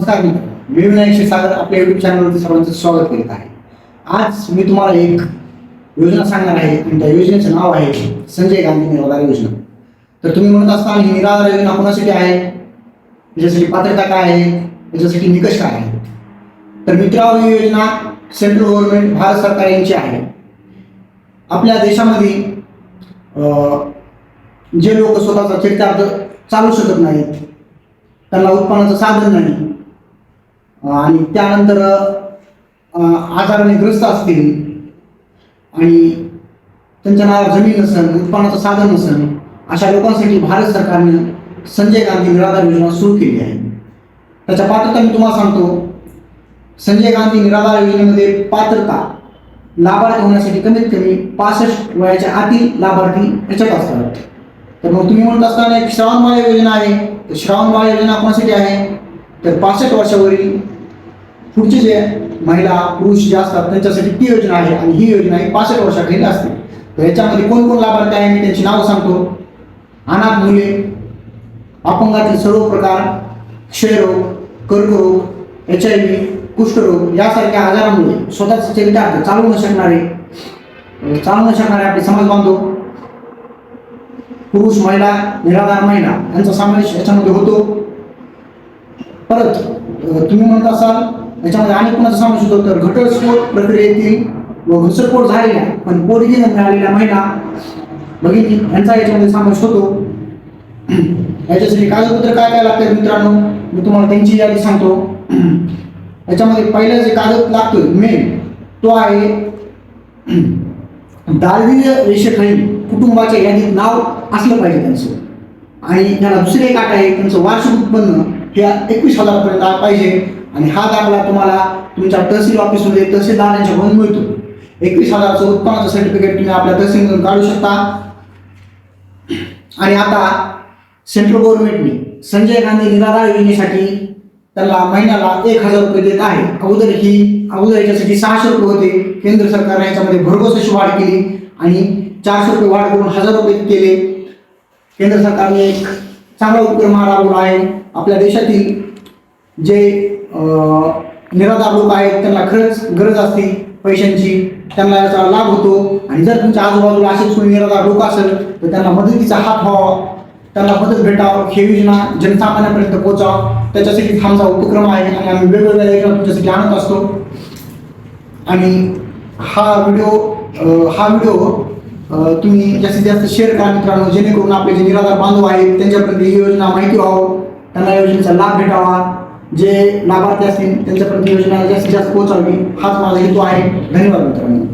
नमस्कार मित्रांनो, मी विनायक क्षीरसागर आपल्या युट्यूब चॅनलवरती सर्वांचं स्वागत करीत आहे. आज मी तुम्हाला एक योजना सांगणार आहे आणि त्या योजनेचं नाव आहे संजय गांधी निराधार योजना. तर तुम्ही म्हणत असताना ही निराधार योजना कोणासाठी आहे, याच्यासाठी पात्रता काय आहे, याच्यासाठी निकष काय आहे. तर मित्रांनो, ही योजना सेंट्रल गव्हर्नमेंट भारत सरकार यांची आहे. आपल्या देशामध्ये जे लोक स्वतःचा चरितार्थ चालू शकत नाहीत, त्यांना उत्पन्नाचं साधन नाही आणि त्यानंतर आजाराने ग्रस्त असतील आणि त्यांच्या नावावर जमीन नसेल, उत्पन्नाचं साधन नसेल, अशा लोकांसाठी भारत सरकारने संजय गांधी निराधार योजना सुरू केली आहे. त्याच्या पात्रता मी तुम्हाला सांगतो. संजय गांधी निराधार योजनेमध्ये पात्रता लाभार्थी होण्यासाठी कमीत कमी 65 वयाच्या आतील लाभार्थी याच्यात असतात. तर मग तुम्ही म्हणत असताना एक श्रावणबाळ योजना आहे. श्रावणबाळ योजना कोणासाठी आहे, तर 65 वर्षावरील पुढचे जे महिला पुरुष जे असतात त्यांच्यासाठी ती योजना आहे आणि ही योजना ही 65 वर्षाखालील असते. तर याच्यामध्ये कोण कोण लाभार्थी आहे मी त्यांची नावं सांगतो. अनाथ मुले, अपंगातील सर्व प्रकार, क्षयरोग, कर्करोग, HIV, कुष्ठरोग यासारख्या आजारामुळे स्वतःच चरितार्थ चालू न शकणारे आपले समाज बांधव, पुरुष, महिला, निराधार महिला यांचा समावेश याच्यामध्ये होतो. परत तुम्ही म्हणत असाल याच्यामध्ये अनेक कोणाचा समावेश होतो, तर घटस्फोट प्रक्रियेतील व घटस्फोट झालेल्या पण पोरगी न मिळालेल्या महिला भगिनी यांचा याच्यामध्ये समावेश होतो. याच्यासाठी कागदपत्र काय काय लागतात मित्रांनो, मी तुम्हाला त्यांची यादी सांगतो. याच्यामध्ये पहिला जे कागद लागतोय मेन तो आहे दारिद्र्य रेषेखालील कुटुंबाच्या यादीत नाव असलं पाहिजे त्यांचं. आणि त्याला दुसरे एक अट आहे, त्यांचं वार्षिक उत्पन्न हे 21,000 पर्यंत पाहिजे आणि हा दाखला तुम्हाला तुमच्या तहसील ऑफिसमध्ये तहसीलदार यांच्याकडून मिळतो. 21,000चं उत्पन्नाचं सर्टिफिकेट तुम्ही आपल्या तहसीलमधून काढू शकता. आणि आता सेंट्रल गव्हर्नमेंटने संजय गांधी निराधार योजनेसाठी त्याला महिन्याला 1,000 रुपये देत आहे. अगोदर याच्यासाठी 600 रुपये होते. केंद्र सरकारने याच्यामध्ये भरघोस अशी वाढ केली आणि 400 रुपये वाढ करून 1,000 रुपये केले. केंद्र सरकारने एक चांगला उपक्रम राबवला आहे. आपल्या देशातील जे निराधार लोक आहेत त्यांना खरंच गरज असते पैशांची, त्यांना याचा लाभ होतो. आणि जर तुमच्या आजूबाजूला असेच कोणी निराधार लोक असेल तर त्यांना मदतीचा हात व्हावा, त्यांना मदत भेटावं, ही योजना जनसामान्यापर्यंत पोहोचावं, त्याच्यासाठी आमचा उपक्रम आहे आणि आम्ही वेगवेगळ्या योजना तुमच्यासाठी आणत असतो. आणि हा व्हिडिओ तुम्ही जास्तीत जास्त शेअर करा मित्रांनो, जेणेकरून आपले जे निराधार बांधव आहेत त्यांच्यापर्यंत ही योजना माहिती व्हावं, त्यांना योजनेचा लाभ भेटावा, जे लाभार्थी असतील त्यांच्यापर्यंत योजना जास्तीत जास्त पोहोचावी, हाच माझा हेतू आहे. धन्यवाद मित्रांनो.